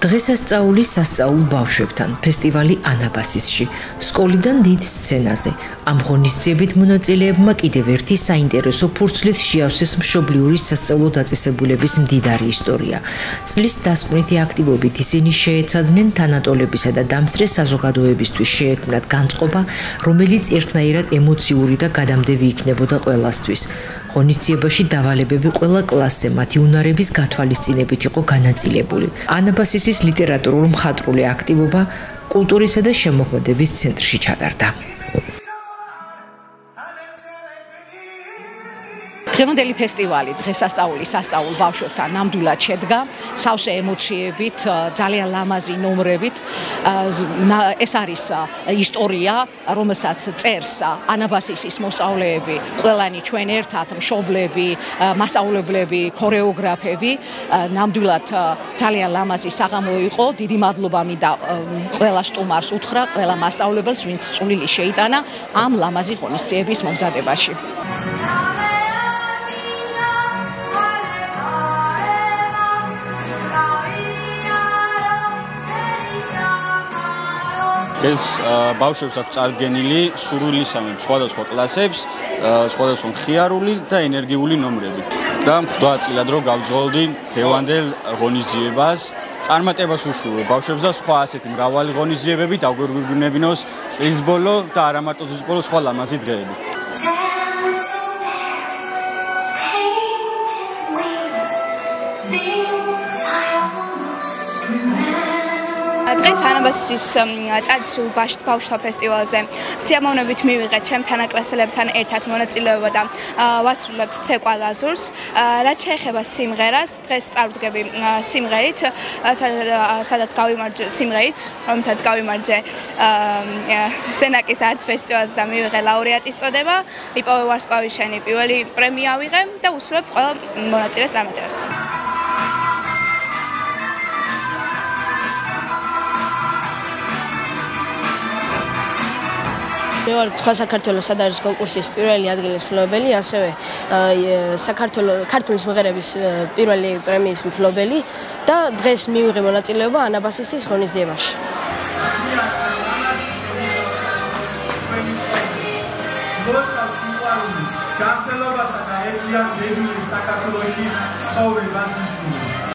დღესასწაულის სასწაულ ბავშვებთან ფესტივალი ანაბასისში, სკოლიდან დიდ სცენაზე. ამ ღონისძიებით მონაწილეებმა კიდევ ერთი საინტერესო ფურცლით შეავსეს მშობლიური სასწავლო დაწესებულების მდიდარი ისტორია. წლის დასკვნითი აქტივობით ისინი შეეცადნენ თანატოლებისა და დამსწრე საზოგადოებისთვის შეექმნათ განწყობა, რომელიც ერთნაირად ემოციური და გადამდები იქნებოდა ყველასთვის. ღონისძიებაში დავალებები ყველა კლასზე მათი უნარების გათვალისწინებით იყო განაწილებული. ანაბასისის ლიტერატურულ-მხატვრული აქტივობა კულტურისა და შემოქმედების ცენტრში ჩატარდა. დღევანდელი ფესტივალი დღესასწაული სასწაულ ბავშვებთან ნამდვილად შედგა სავსე ემოციებით, ძალიან ლამაზი ნომრებით. ეს არის ისტორია, რომელსაც წერს ანაბასისის მოსწავლეები, ყველანი ჩვენ ერთად, მშობლები, მასწავლებლები, ქორეოგრაფები. ნამდვილად ძალიან ლამაზი საღამო იყო. დიდი მადლობა მინდა ყველა სტუმარს უთხრა, ყველა მასწავლებელს, ვინც წვლილი შეიტანა ამ ლამაზი ღონისძიების მომზადებაში. ეს ბავშვებს აქვს წარდგენილი სურვილისამებრ სხვადასხვა კლასებს, სხვადასხვა მხიარული და ენერგიული ნომრები. და ხვდა წილად რომ გავძღოლდი დღევანდელ ღონისძიებას. წარმატებას უშურვებ ბავშვებს და სხვა ასეთი მრავალი ღონისძიებები დაგვირგვინებინოს წლის ბოლო და არა მარტო წლის ბოლო სხვა ლამაზი დღეები. დღეს ანაბასისის ტრადიციულ ბავშვთა ფესტივალზე სიამოვნებით მივიღეთ ჩემთან აკლასელებთან ერთად მონაწილეობა და ვასრულებთ ცეკვა ლაზურს. რაც შეეხება სიმღერას, დღეს წარვდგები სიმღერით, სადაც გავიმარჯვე სიმღერით, რომელთაც გავიმარჯვე სენაკის არტ ფესტივალზე და მივიღე ლაურეატის წოდება. იპოვე ვარსკვლავის შენი პირველი პრემია ავიღე და უსურვებ ყველა მონაწილეს წარმატებას. მე ვარ სხვა საქართველოს სადაროს კონკურსის პირველი ადგილის მფლობელი, ასევე ქართული სიმღერების პირველი პრემიის მფლობელი და დღეს მივიღე მონაწილეობა ანაბასისის ღონისძიებაში. ჯანმრთელობასა და ერთიან ბედნიერ საქართველოში ცხოვრებას ვისურვებ.